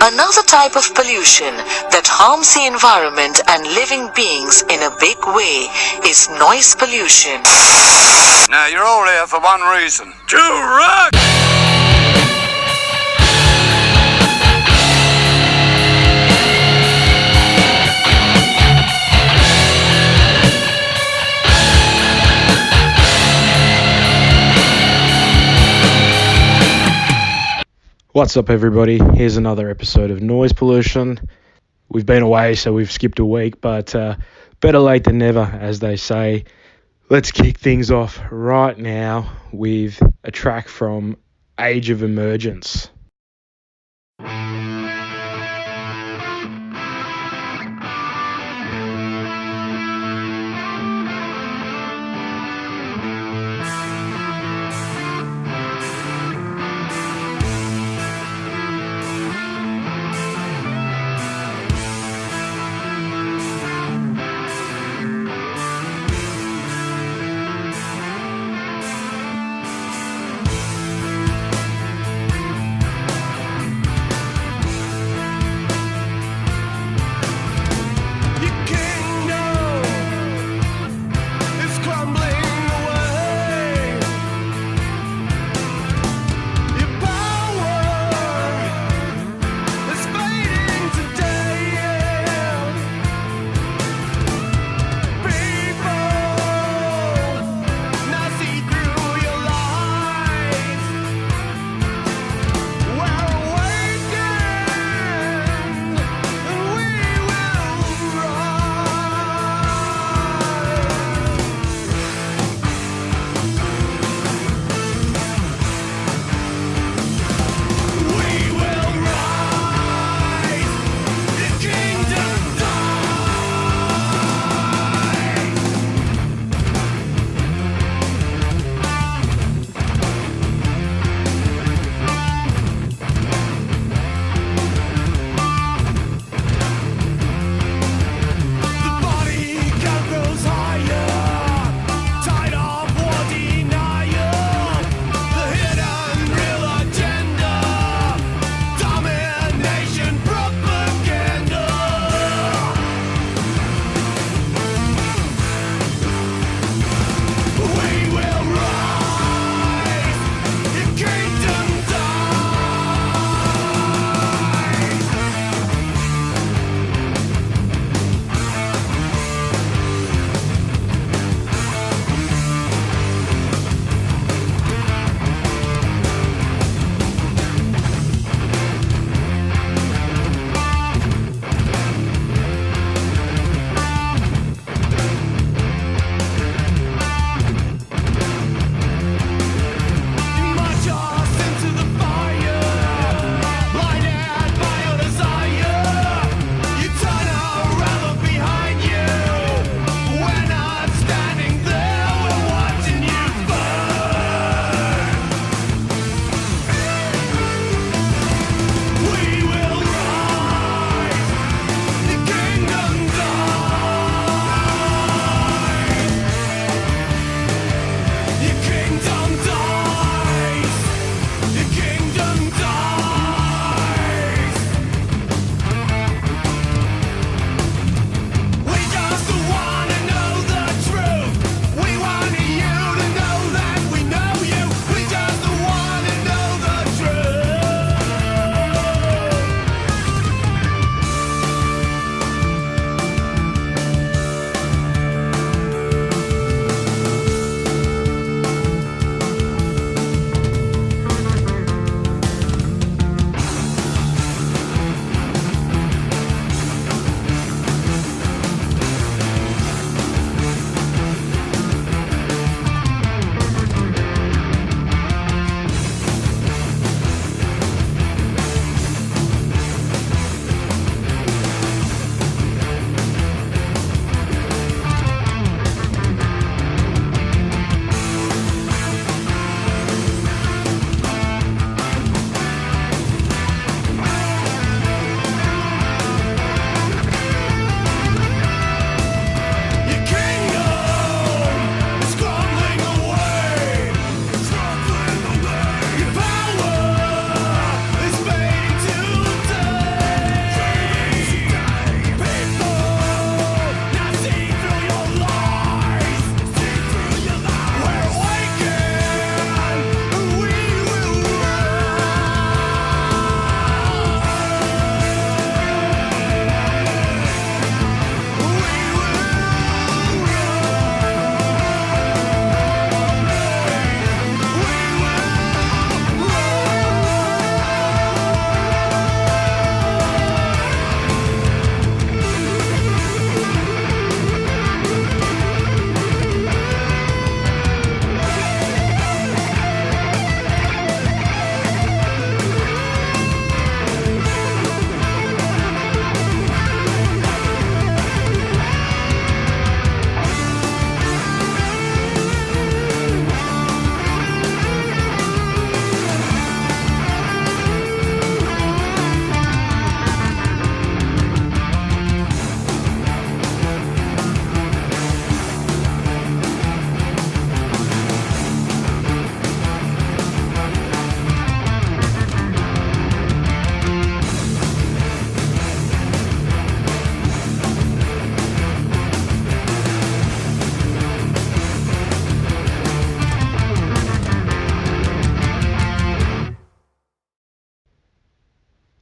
Another type of pollution that harms the environment and living beings in a big way is noise pollution. Now, you're all here for one reason. To rock! What's up, everybody? Here's another episode of Noise Pollution. We've been away, so we've skipped a week, but better late than never, as they say. Let's kick things off right now with a track from Age of Emergence.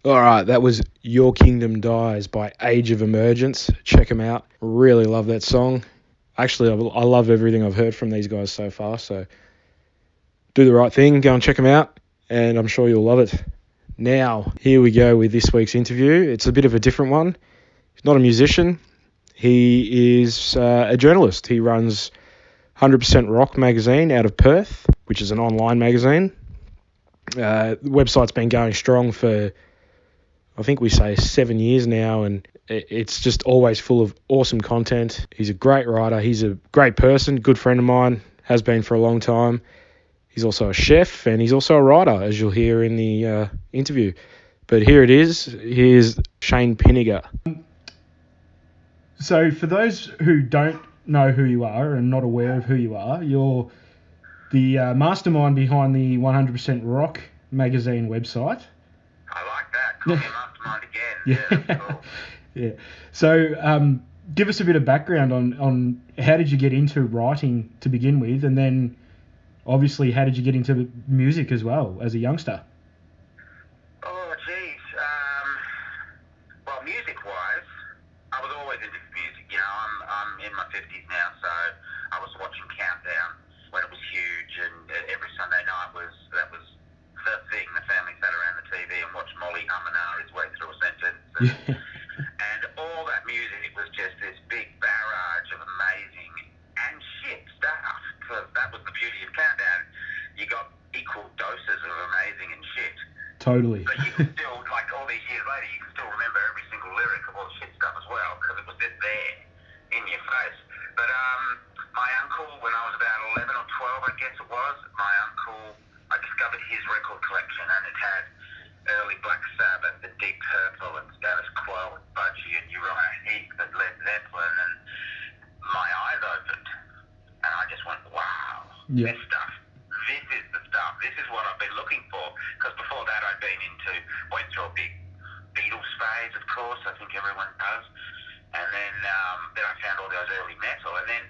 All right, that was Your Kingdom Dies by Age of Emergence. Check them out. Really love that song. Actually, I love everything I've heard from these guys so far, so do the right thing, go and check them out, and I'm sure you'll love it. Now, here we go with this week's interview. It's a bit of a different one. He's not a musician. He is a journalist. He runs 100% Rock magazine out of Perth, which is an online magazine. The website's been going strong for, I think we say 7 years now, and it's just always full of awesome content. He's a great writer. He's a great person, good friend of mine, has been for a long time. He's also a chef, and he's also a writer, as you'll hear in the interview. But here it is. Here's Shayne Pinnegar. So for those who don't know who you are and not aware of who you are, you're the mastermind behind the 100% Rock magazine website. I like that. Call me a mastermind again. Yeah, that's cool. Yeah. So give us a bit of background on how did you get into writing to begin with, and then obviously how did you get into music as well as a youngster? Oh, geez. Well, music-wise, I was always into music. You know, I'm in my 50s now, so I was watching Countdown when it was huge, and every Sunday night that was the thing. The family sat around the TV and watched Molly Humana his way through a sentence. And all that music was just this big barrage of amazing and shit stuff, because that was the beauty of Countdown. You got equal doses of amazing and shit. Totally. But you can still, like all these years later, you can still remember every single lyric of all the shit stuff as well, because it was just there in your face. But my uncle, when I was about 11 or 12, I guess it was, I discovered his record collection, and it had early Black Sabbath and Deep Purple and Status Quo and Budgie and Uriah Heep and Led Zeppelin, and my eyes opened, and I just went, wow, This stuff. This is the stuff. This is what I've been looking for, because before that I'd been went through a big Beatles phase, of course, I think everyone does, and then I found all those early metal, and then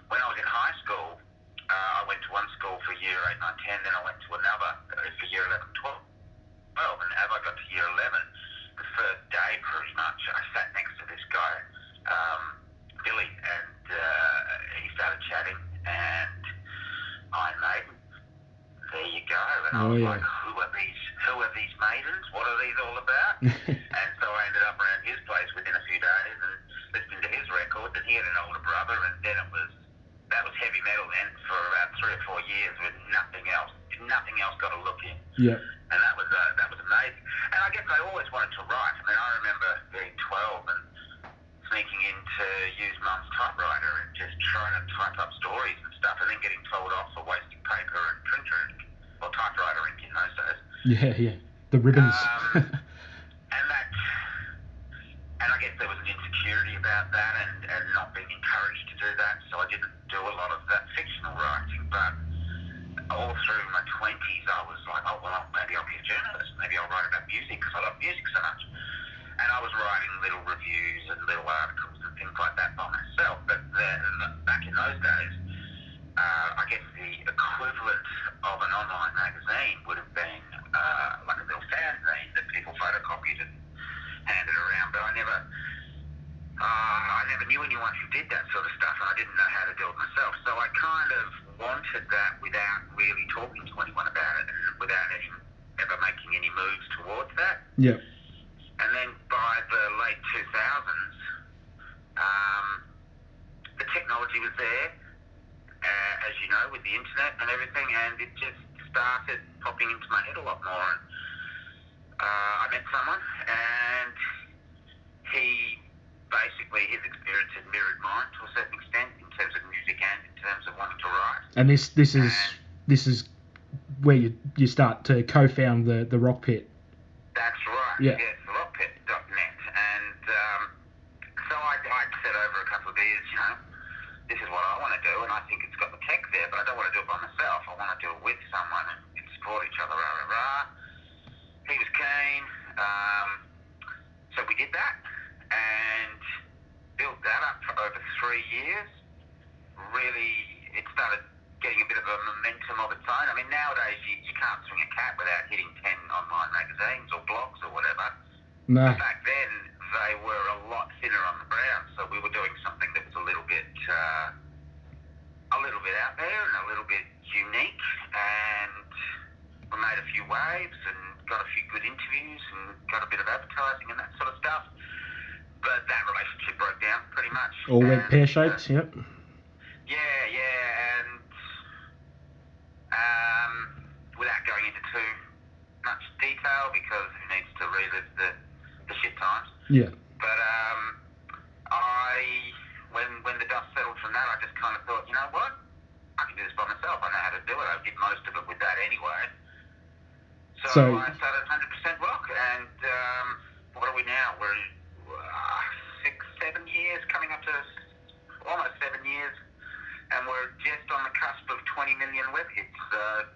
when I was in high school, I went to one school for year 8, 9, 10, then I went to another for year 11, 12. And as I got to year 11, the first day pretty much, I sat next to this guy, Billy, and he started chatting, and Iron Maiden, there you go. And I was like, who are these maidens? What are these all about? And so I ended up around his place within a few days and listening to his records, and he had an older brother, and then that was heavy metal then for about 3 or 4 years with nothing else got a look in. Yeah. And that was amazing. And I guess I always wanted to write. I mean, I remember being 12 and sneaking in to use Mum's typewriter and just trying to type up stories and stuff, and then getting told off for wasting paper and printer ink, or typewriter ink in those days. Yeah. The ribbons. And I guess there was an insecurity about that, and not being encouraged to do that, so I didn't do a lot of that fictional writing. But all through my 20s, I was like, oh, well, maybe I'll be a journalist. Maybe I'll write about music, because I love music so much. And I was writing little reviews and little articles and things like that by myself. But then, back in those days, I guess the equivalent of an online magazine would have been like a little fanzine that people photocopied and handed around. But I never knew anyone who did that sort of stuff, and I didn't know how to do it myself. So I kind of wanted that without really talking to anyone about it, and without ever making any moves towards that. Yeah. And then by the late 2000s, the technology was there, as you know, with the internet and everything, and it just started popping into my head a lot more. And I met someone, and his experience had mirrored mine to a certain extent in terms of music and in terms of wanting to write. And this is where you start to co-found the Rock Pit. That's right. Yeah. Yes, rockpit.net. And so I said over a couple of beers, this is what I want to do, and I think it's got the tech there, but I don't want to do it by myself. I want to do it with someone and support each other. He was keen, so we did that and built that up for over 3 years. Really, it started getting a bit of a momentum of its own. I mean, nowadays you can't swing a cat without hitting 10 online magazines or blogs or whatever. No. Back then, they were a lot thinner on the ground, so we were doing something that was a little bit out there and a little bit unique, and we made a few waves and got a few good interviews and got a bit of advertising and that sort of stuff. But that relationship broke down pretty much. All went pear-shaped, yep. Yeah, and without going into too much detail because it needs to relive the shit times. Yeah. But when the dust settled from that, I just kind of thought, you know what? I can do this by myself. I know how to do it. I did most of it with that anyway. So I started 100% Rock, and what are we now? We're 6-7 years, coming up to almost 7 years, and we're just on the cusp of 20 million web hits. So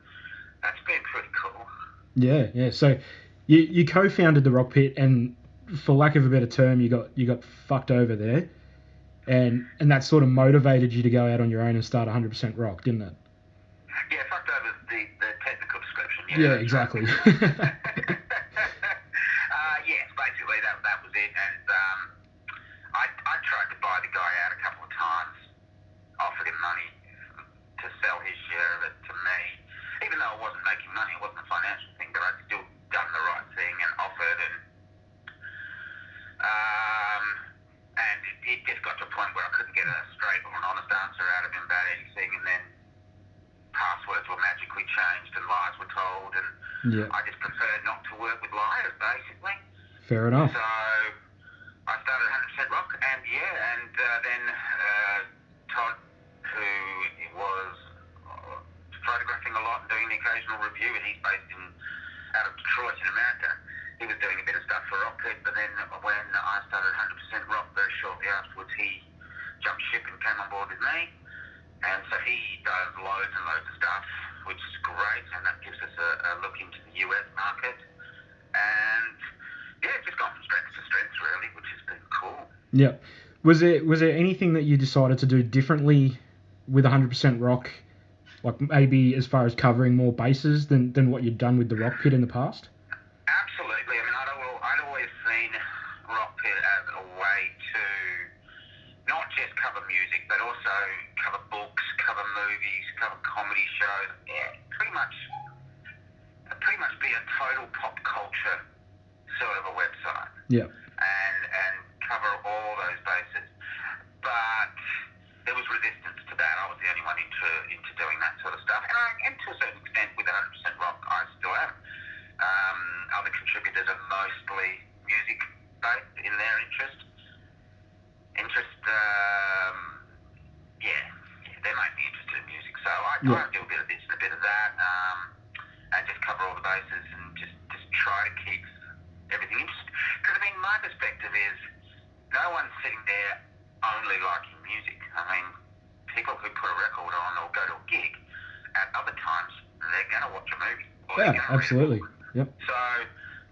that's been pretty cool. Yeah. So you co-founded the Rock Pit, and for lack of a better term, you got fucked over there. And that sort of motivated you to go out on your own and start 100% Rock, didn't it? Yeah, fucked over the technical description. Yeah, exactly. Yes, basically that was it. And I tried to buy the guy out a couple of times, offered him money to sell his share of it to me, even though I wasn't making money. It wasn't a financial thing, but I'd still done the right thing and offered, and it just got to a point where I couldn't get a straight or an honest answer out of him about anything, and then passwords were magically changed and lies were told, and I just preferred not to work with liars, basically. Fair enough. So I started 100% Rock, and then Todd, who was photographing a lot and doing the occasional review, and he's based out of Detroit in America. He was doing a bit of stuff for Rock Pit, but then when I started 100% Rock, very shortly afterwards, he jumped ship and came on board with me. And so he does loads and loads of stuff, which is great, and that gives us a look into the US market. And yeah, it's just gone from strength to strength, really, which has been cool. Yeah. Was there anything that you decided to do differently with 100% Rock, like maybe as far as covering more bases than what you'd done with the Rock Pit in the past? Absolutely. I mean, I'd always seen Rock Pit as a way to not just cover music, but also cover books, cover movies, cover comedy shows. Yeah, pretty much be a total pop culture sort of a website. Yeah. And cover all those bases. But there was resistance to that. I was the only one into doing that sort of stuff. And to a certain extent, with 100% Rock, I still am. Other contributors are mostly music-based in their interest. They're mainly interested in music. So I do a bit of this and a bit of that, and just cover all the bases and just try to keep everything interesting. Because, I mean, my perspective is no one's sitting there only liking music. I mean, people who put a record on or go to a gig, at other times, they're going to watch a movie. Or they're going to absolutely. Read a book. Yep. So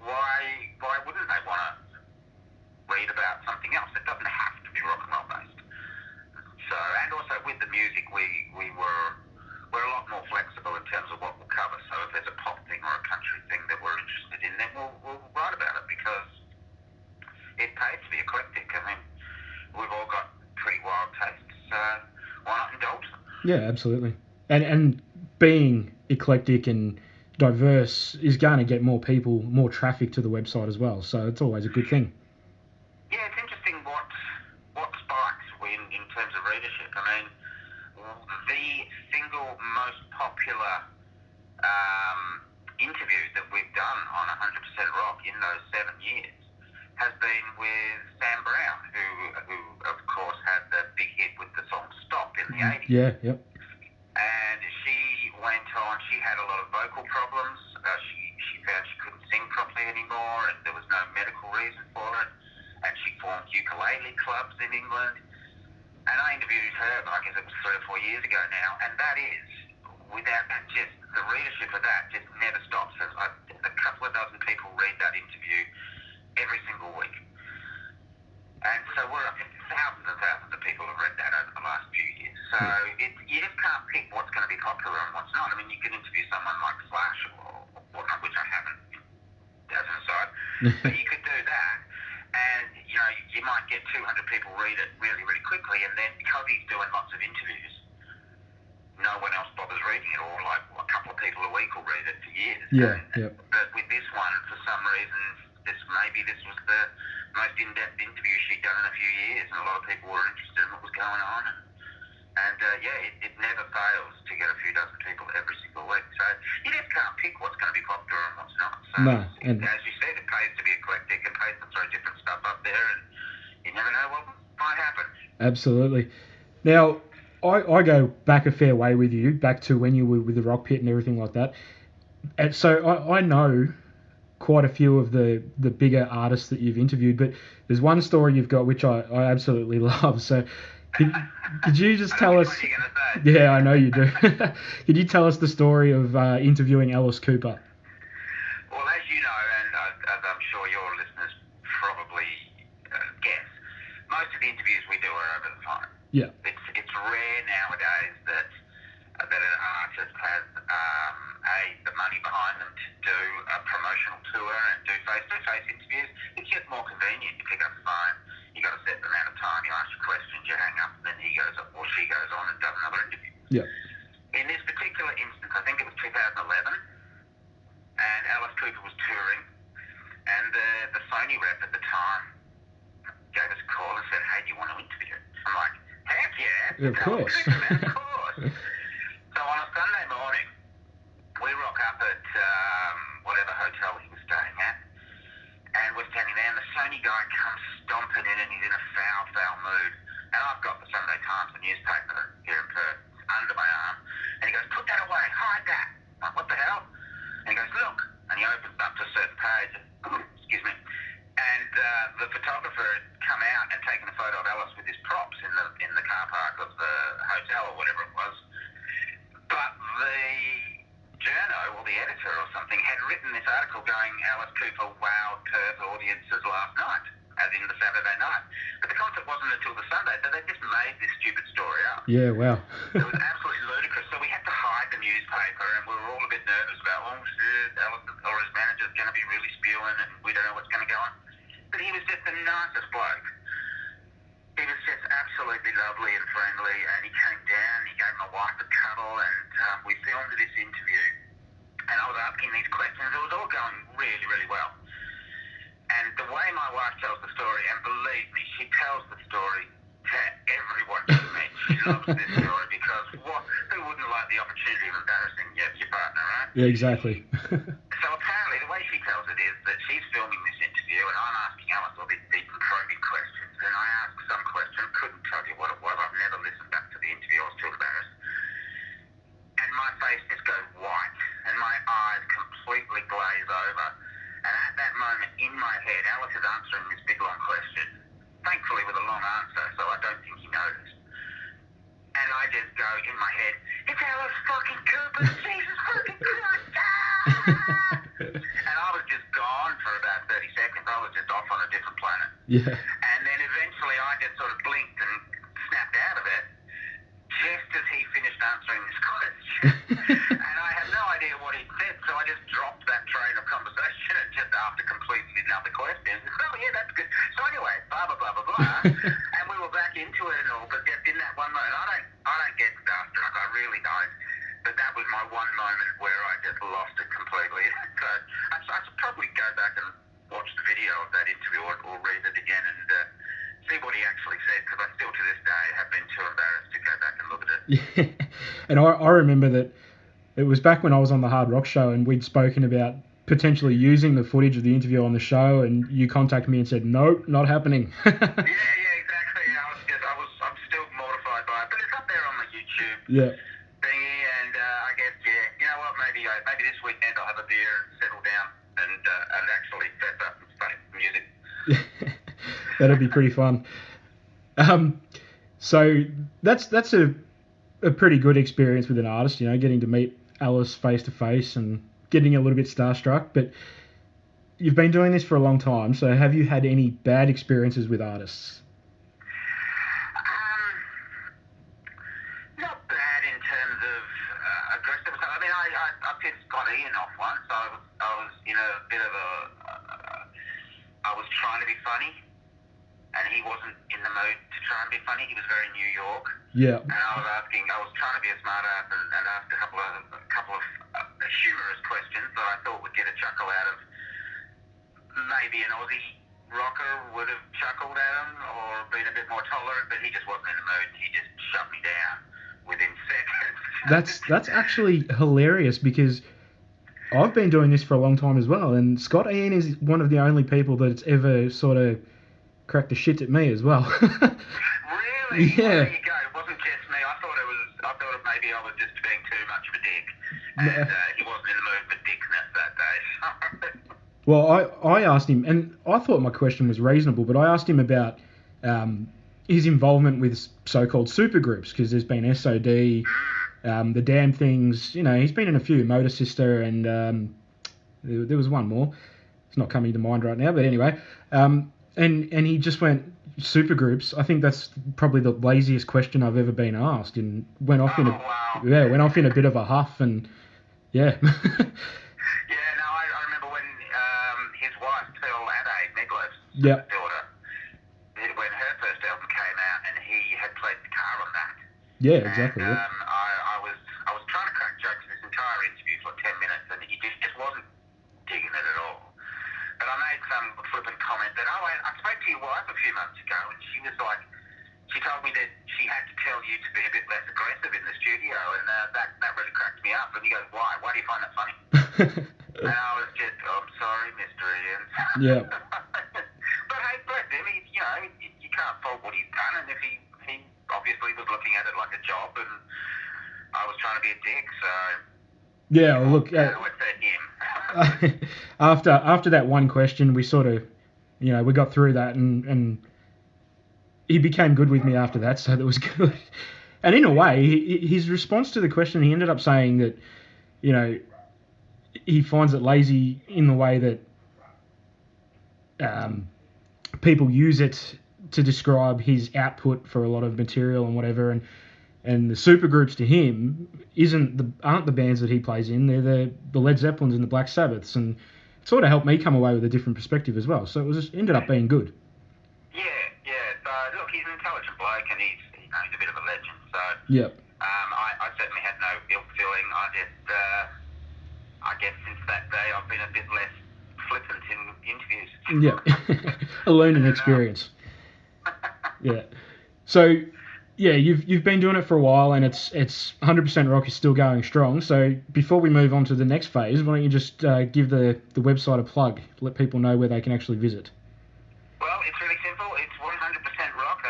why wouldn't they want to read about something else? It doesn't have to be rock and roll based. So, and also with the music, we're a lot more flexible in terms of what we'll cover. So if there's a pop thing or a country thing that we're interested in, then we'll write about it because it pays to be eclectic. I mean, we've all got pretty wild tastes, so why not indulge them? Yeah, absolutely. And being eclectic and diverse is going to get more people, more traffic to the website as well. So it's always a good thing. Yeah, it's interesting what spikes in terms of readership. I mean, the single most popular interview that we've done on 100% Rock in those 7 years has been with Sam Brown, who of course had the big hit with the song Stop in the 80s. Yeah, yep. And she went on, she had a lot of vocal problems. She found she couldn't sing properly anymore, and there was no medical reason for it. And she formed ukulele clubs in England. And I interviewed her, I guess it was 3 or 4 years ago now, and that is, without that, just the readership of that just never stops. There's a couple of dozen people read that interview every single week. And so we're up in thousands and thousands of people have read that over the last few years. So you just can't pick what's going to be popular and what's not. I mean, you can interview someone like Slash or whatnot, which I haven't, as an aside. But you could do that, you might get 200 people read it really, really quickly, and then because he's doing lots of interviews, no one else bothers reading it, or like a couple of people a week will read it for years. Yeah, yeah. But with this one, for some reason, this was the most in-depth interview she'd done in a few years, and a lot of people were interested in what was going on. And it never fails to get a few dozen people every single week. So you just can't pick what's going to be popular and what's not. So No, and as you said, it pays to be eclectic and pays to throw different stuff up there, and you never know what might happen. absolutely. Now, I go back a fair way with you, back to when you were with the Rock Pit and everything like that. And so I know quite a few of the bigger artists that you've interviewed, but there's one story you've got which I absolutely love. So could you just tell us? What you're going to say. Yeah, I know you do. Could you tell us the story of interviewing Alice Cooper? Well, as you know, and as I'm sure your listeners probably guess, most of the interviews we do are over the phone. Yeah. It's rare nowadays that an artist has the money behind them to do a promotional tour and do face-to-face interviews. It's just more convenient. You pick up the phone, you got a set amount of time, you ask your questions, you hang up, and then he goes or she goes on and does another interview. Yeah. In this particular instance, I think it was 2011, and Alice Cooper was touring, and the Sony rep at the time gave us a call and said, "Hey, do you want to interview?" I'm like, "Heck yeah!" Of course. Of course. So on a Sunday morning, we rock up at whatever hotel he was staying at, and we're standing there, and the Sony guy comes stomping in, and he's in a foul mood. And I've got the Sunday Times, the newspaper here in Perth, under my arm, and he goes, "Put that away, hide that." I'm like, "What the hell?" And he goes, "Look," and he opens up to a certain page, excuse me, and the photographer had come out and taken a photo of Alice with his props in the car park of the hotel or whatever it was. But the journo or the editor or something had written this article going, "Alice Cooper wowed Perth audiences last night," as in the Saturday night. But the concert wasn't until the Sunday, so they just made this stupid story up. Yeah, wow. It was absolutely ludicrous. So we had to hide the newspaper, and we were all a bit nervous about, "Oh shit, Alice or his manager's going to be really spewing, and we don't know what's going to go on." But he was just the nicest bloke. He was just absolutely lovely and friendly, and he came down, he gave my wife a cuddle, and we filmed this interview. And I was asking these questions. It was all going really, really well. And the way my wife tells the story, and believe me, she tells the story to everyone she meets. She loves this story because who wouldn't like the opportunity of embarrassing your partner, right? Yeah, exactly. So apparently the way she tells it is that she's filming this interview, and I'm asking Alice all these deep and probing questions. And I asked some question, couldn't tell you what it was. I've never listened back to the interview. I was too embarrassed. And my face just goes white, and my eyes completely glaze over. And at that moment, in my head, Alice is answering this big, long question, thankfully with a long answer, so I don't think he noticed. And I just go in my head, "It's Alice fucking Cooper, Jesus fucking Christ!" And I was just gone for about 30 seconds. I was just off on a different planet. Yeah. And then eventually I just sort of blinked and snapped out of it just as he finished answering this question. And I had no idea what he'd said, so I just dropped that train of conversation and just asked a completely another question. "Oh yeah, that's good." So anyway, blah blah blah blah blah, and we were back into it and all. But just in that one moment, I don't get starstruck. I really don't. But that was my one moment where I just lost it completely. So I should probably go back and watch the video of that interview or read it again and see what he actually said, because I still to this day have been too embarrassed to go back and look at it. Yeah. And I remember that it was back when I was on the Hard Rock Show, and we'd spoken about potentially using the footage of the interview on the show, and you contacted me and said, "Nope, not happening." Yeah, exactly. I'm still mortified by it, but it's up there on the YouTube Yeah. thingy, and I guess, you know what, maybe this weekend I'll have a beer and settle down and actually fess up and start music. That'd be pretty fun. So that's a pretty good experience with an artist, you know, getting to meet Alice face to face and getting a little bit starstruck. But you've been doing this for a long time, so have you had any bad experiences with artists? Not bad in terms of aggressive. I mean, I pissed Scott Ian off once. I was in a bit of I was trying to be funny, and he wasn't in the mood to try and be funny. He was very New York. Yeah. And I was trying to be a smart ass and ask a couple of humorous questions that I thought would get a chuckle out of maybe an Aussie rocker would have chuckled at him or been a bit more tolerant, but he just wasn't in the mood. He just shut me down within seconds. That's actually hilarious because I've been doing this for a long time as well, and Scott Ian is one of the only people that's ever sort of cracked the shit at me as well. Really? Yeah. Well, there you go. It wasn't just me. I thought maybe I was just being too much of a dick, and he wasn't in the mood for dickness that day. Well, I asked him, and I thought my question was reasonable, but I asked him about his involvement with so-called supergroups, because there's been SOD, the Damn Things, you know, he's been in a few, Motor Sister, and there was one more. It's not coming to mind right now, but anyway. And he just went, supergroups, I think that's probably the laziest question I've ever been asked, and went off in a bit of a huff, and yeah. Yeah, no, I remember when his wife, Pearl Adade, Nicholas' Yep. daughter, when her first album came out, and he had played guitar on that. Yeah, exactly. And I was trying to crack jokes this entire interview for 10 minutes, and he just wasn't digging it at all. But I made some flippant comment that, I spoke to your wife a few months ago, and she was like, she told me that she had to tell you to be a bit less aggressive in the studio, and that really cracked me up. And he goes, why? Why do you find that funny? And I was just, I'm sorry, Mr. Ian. Yeah. But hey, bless him. You can't fault what he's done, and if he obviously was looking at it like a job, and I was trying to be a dick, so. Yeah, well, look. It's him. After that one question, we sort of, you know, we got through that, and he became good with me after that, so that was good. And in a way, his response to the question, he ended up saying that, you know, he finds it lazy in the way that people use it to describe his output for a lot of material and whatever, and the supergroups to him aren't the bands that he plays in. They're the Led Zeppelins and the Black Sabbaths, and it sort of helped me come away with a different perspective as well. So it ended up being good. Yeah. So look, he's an intelligent bloke, and he's a bit of a legend. So Yep. I certainly had no ill feeling. I guess since that day I've been a bit less flippant in interviews. Yeah. A learning experience. Yeah. So, yeah, you've been doing it for a while, and it's 100% Rock is still going strong. So before we move on to the next phase, why don't you just give the website a plug, let people know where they can actually visit. Well, it's really simple. It's 100% Rock.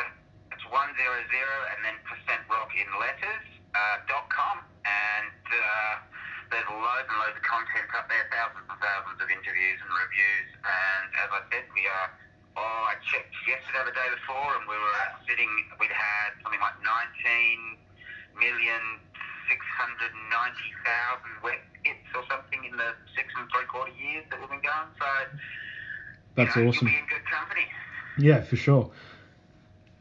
It's 100 and then %rock in letters .com, and there's loads and loads of content up there, thousands and thousands of interviews and reviews. And as I said, we are. I checked yesterday, the day before, and we'd had something like 19,690,000 web hits or something in the 6 3/4 years that we've been going. So that's awesome. You'll be in good company. Yeah, for sure.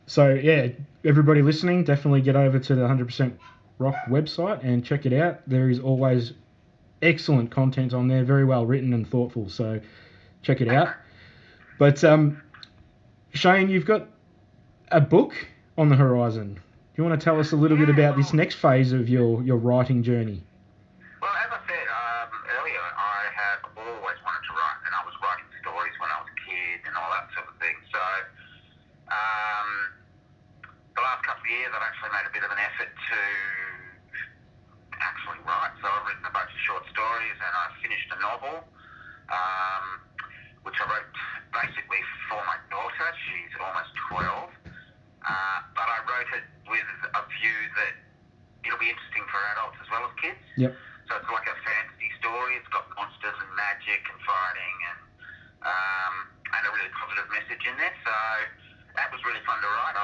So yeah, everybody listening, definitely get over to the 100% Rock website and check it out. There is always excellent content on there, very well written and thoughtful. So check it out. But Shayne, you've got a book on the horizon. Do you want to tell us a little bit about this next phase of your writing journey? Well, as I said earlier, I have always wanted to write, and I was writing stories when I was a kid and all that sort of thing. So the last couple of years, I've actually made a bit of an effort to actually write. So I've written a bunch of short stories, and I finished a novel, which I wrote basically for my daughter. She's almost 12. But I wrote it with a view that it'll be interesting for adults as well as kids. Yep. So it's like a fantasy story. It's got monsters and magic and fighting and a really positive message in there. So that was really fun to write.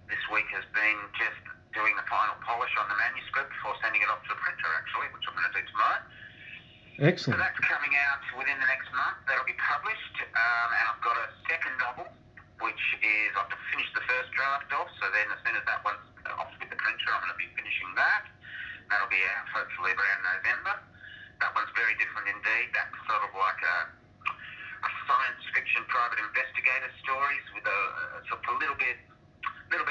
This week has been just doing the final polish on the manuscript before sending it off to the printer, actually, which I'm going to do tomorrow. Excellent. So that's coming out within the next month. That'll be published. And I've got a second novel, which is I've finished the first draft off. So then as soon as that one's off with the printer, I'm going to be finishing that. That'll be out hopefully around November. That one's very different indeed. That's sort of like a science fiction private investigator investigator stories with a sort of a little bit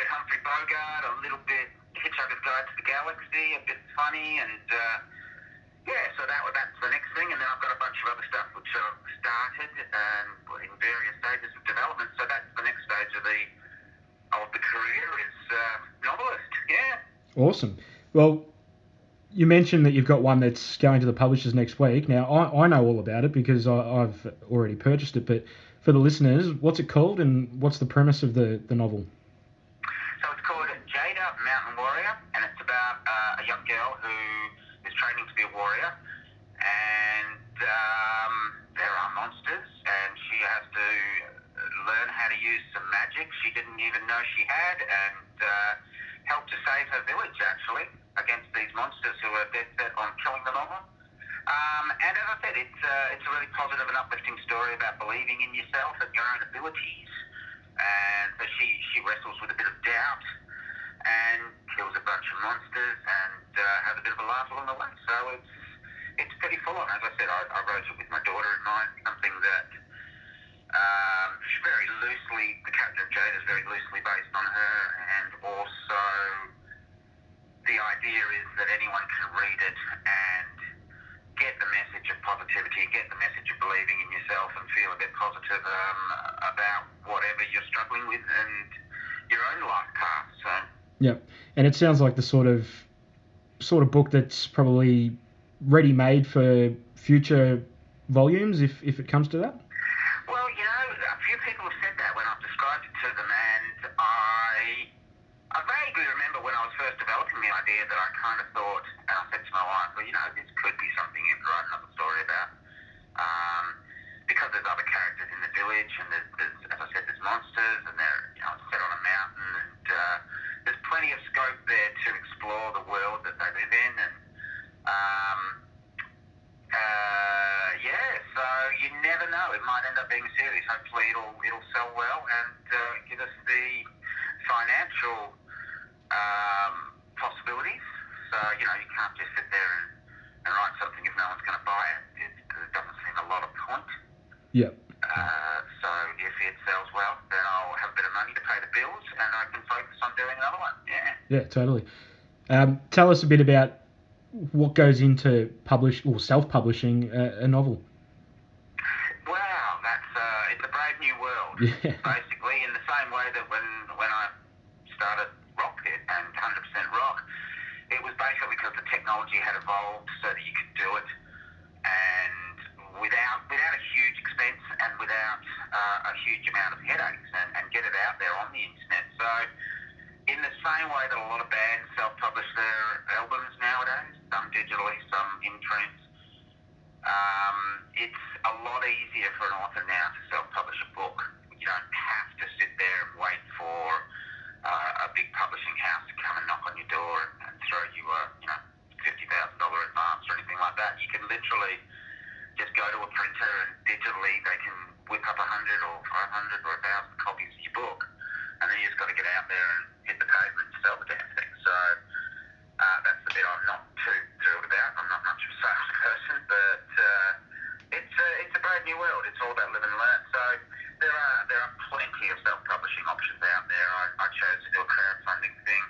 Humphrey Bogart, a little bit Hitchhiker's Guide to the Galaxy, a bit funny, and so that's the next thing. And then I've got a bunch of other stuff which I've started and in various stages of development. So that's the next stage of the career is novelist. Yeah. Awesome. Well, you mentioned that you've got one that's going to the publishers next week. Now, I know all about it because I've already purchased it, but for the listeners, what's it called and what's the premise of the novel? So it's called Jada Mountain Warrior, and it's about a young girl who is training to be a warrior, and there are monsters, and she has to learn how to use some magic she didn't even know she had, and help to save her village, actually, against these monsters who are dead set on killing them all. And as I said, it's a really positive and uplifting story about believing in yourself and your own abilities. And so she wrestles with a bit of doubt and kills a bunch of monsters and has a bit of a laugh along the way. So it's pretty full on. As I said, I wrote it with my daughter in mind, something that very loosely, the character of Jade is very loosely based on her, and also the idea is that anyone can read it and get the message of positivity, get the message of believing in yourself and feel a bit positive about whatever you're struggling with and your own life path. So. Yep. And it sounds like the sort of book that's probably ready-made for future volumes if it comes to that? Well, a few people have said that when I've described it to them, and I vaguely remember when I was first developing the idea that I kind of thought, and I said to my wife, well, this could be something you could write another story about. Because there's other characters in the village, and there's as I said, there's monsters, and they're set on a mountain, and there's plenty of scope there to explore the world that they live in, and so you never know. It might end up being a series. Hopefully it'll sell well and give us the financial possibilities. So, you can't just sit there and write something if no one's going to buy it. It doesn't seem a lot of point. Yep. So if it sells well, then I'll have a bit of money to pay the bills and I can focus on doing another one. Yeah. Yeah, totally. Tell us a bit about what goes into self-publishing a novel. Wow, it's a brave new world. Yeah. Basically, in the same way that when I started Rocket and 100% Rock, it was basically because the technology had evolved so that you could do it, and without a huge expense and without a huge amount of headaches, and get it out there on the internet. So, in the same way that a lot of bands self-publish their albums nowadays, some digitally, some in print, it's a lot easier for an author now to self-publish a book. You don't have to sit there and wait for a big publishing house to come and knock on your door and throw you a $50,000 advance or anything like that. You can literally just go to a printer and digitally they can whip up 100 or 500 or 1,000 copies of your book, and then you just got to get out there and hit the pavement and sell the damn thing. So that's the bit I'm not too thrilled about. I'm not much of a sales person, but it's a brave new world. It's all about live and learn. So there are plenty of self-publishing options out there. I chose to do a crowdfunding thing,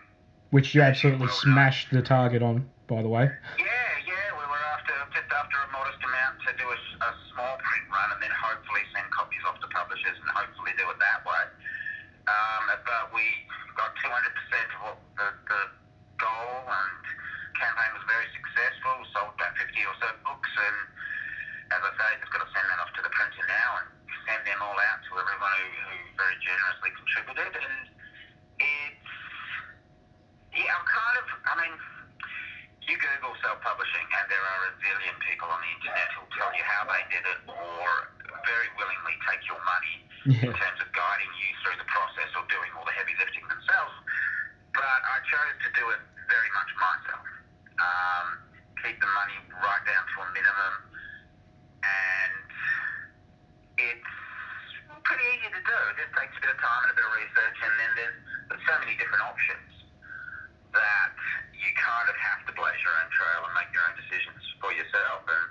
which you absolutely smashed the target on, by the way. Yeah. We were just after a modest amount to do a small print run and then hopefully send copies off to publishers and hopefully do it that way. But we got 200% of what the goal, and campaign was very successful. Sold about 50 or so books, and as I say, just got to send that off to the printer now and send them all out to everyone who very generously contributed. And it's, you Google self-publishing and there are a zillion people on the internet who'll tell you how they did it or very willingly take your money in terms of guiding you through the process or doing all the heavy lifting themselves. But I chose to do it very much myself. Keep the money right down to a minimum, and it's pretty easy to do. It just takes a bit of time and a bit of research, and then there's so many different options that you kind of have to blaze your own trail and make your own decisions for yourself. And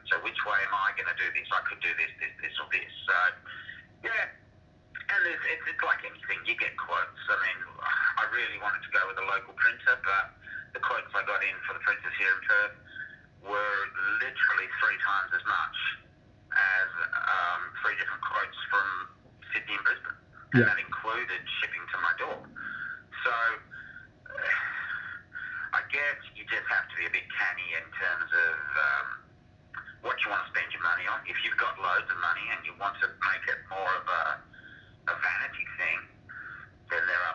so which way am I going to do this? I could do this, or this. So, yeah, you get quotes. I mean, I really wanted to go with a local printer, but the quotes I got in for the printers here in Perth were literally 3 times as much as 3 different quotes from Sydney and Brisbane, and that included shipping to my door. So I guess you just have to be a bit canny in terms of what you want to spend your money on. If you've got loads of money and you want to make it more of a vanity thing, then there are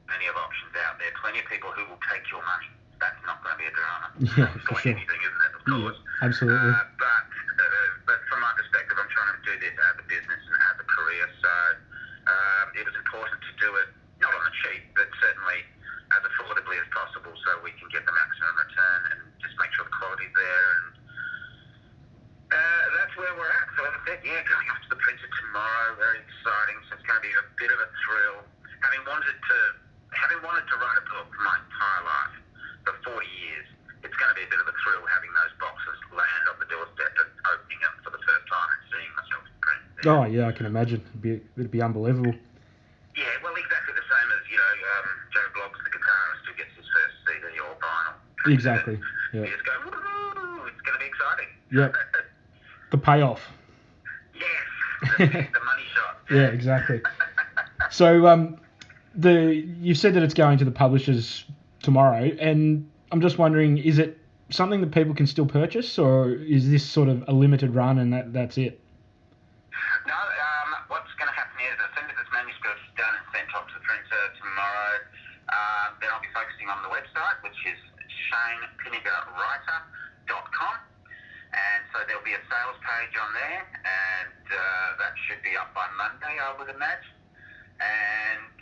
plenty of options out there. Plenty of people who will take your money. That's not going to be a drama. Yeah, for sure. Anything, isn't it? Of course. Yeah, absolutely. But from my perspective, I'm trying to do this as a business and as a career. So it was important to do it not on the cheap, but certainly as affordably as possible, so we can get the maximum return and just make sure the quality's there. And that's where we're at. So as I said, going off to the printer tomorrow, very exciting. So it's going to be a bit of a thrill. Having wanted to write a book my entire life for 40 years, it's going to be a bit of a thrill having those boxes land on the doorstep and opening them for the first time and seeing myself in print. Oh yeah, I can imagine. It'd be unbelievable. Yeah, well, exactly the same as Joe Bloggs, the guitarist, who gets his first CD or vinyl. Exactly. Yeah. You just go, woo! It's going to be exciting. Yep. The payoff. Yes, the money shot. Yeah, exactly. So you said that it's going to the publishers tomorrow, and I'm just wondering, is it something that people can still purchase, or is this sort of a limited run and that's it? No, what's going to happen is as soon as this manuscript is done and sent off to the printer tomorrow, then I'll be focusing on the website, which is ShaynePinnegarWriter.com. And so there'll be a sales page on there, and that should be up by Monday, I would imagine. And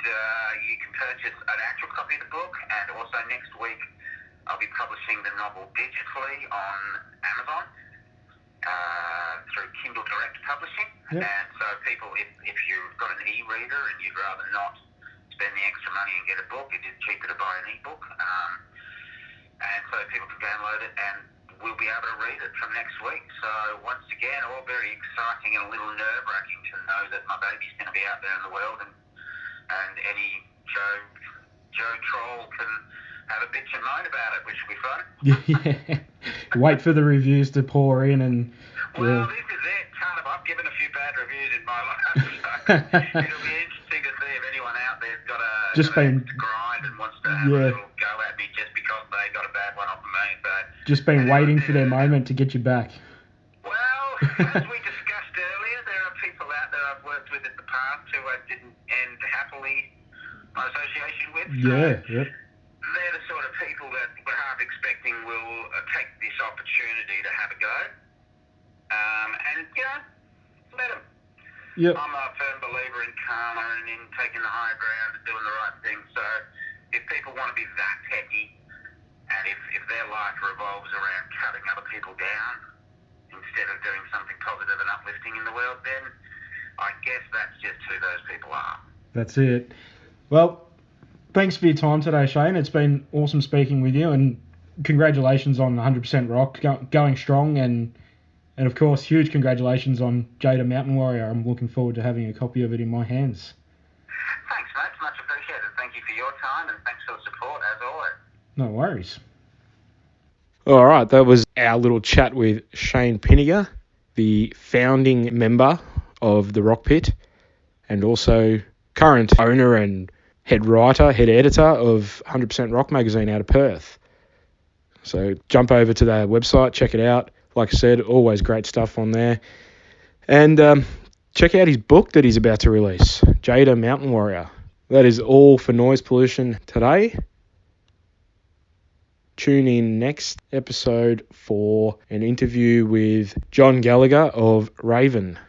you can purchase an actual copy of the book, and also next week I'll be publishing the novel digitally on Amazon through Kindle Direct Publishing. Yep. And so people, if you've got an e-reader and you'd rather not spend the extra money and get a book, it is cheaper to buy an e-book. And so people can download it, and we'll be able to read it from next week. So once again, all very exciting and a little nerve-wracking to know that my baby's going to be out there in the world, and any Joe troll can have a bitch and moan about it, which will be fun. Yeah. Wait for the reviews to pour in and... Well, this is it. I've given a few bad reviews in my life, so it'll be interesting to see if anyone out there's got a grind and wants to have a little go at me just because they got a bad one off of me. So just been waiting for their moment to get you back. Well, as we discussed earlier, there are people out there I've worked with in the past who I didn't end happily my association with. Yeah, so they're the sort of people that we're half expecting will take this opportunity to have a go. And, let them. Yep. I'm a firm believer in karma and in taking the high ground and doing the right thing. So if people want to be that petty, and if their life revolves around cutting other people down instead of doing something positive and uplifting in the world, then I guess that's just who those people are. That's it. Well, thanks for your time today, Shayne. It's been awesome speaking with you, and congratulations on 100% Rock, going strong, and of course, huge congratulations on Jada Mountain Warrior. I'm looking forward to having a copy of it in my hands. Thanks, mate. Much appreciated. Thank you for your time, and thanks for the support, as always. No worries. All right, that was our little chat with Shayne Pinnegar, the founding member of the Rock Pit, and also current owner and head writer, head editor of 100% Rock magazine out of Perth. So jump over to their website, check it out. Like I said, always great stuff on there. And check out his book that he's about to release, Jada Mountain Warrior. That is all for Noise Pollution today. Tune in next episode for an interview with John Gallagher of Raven.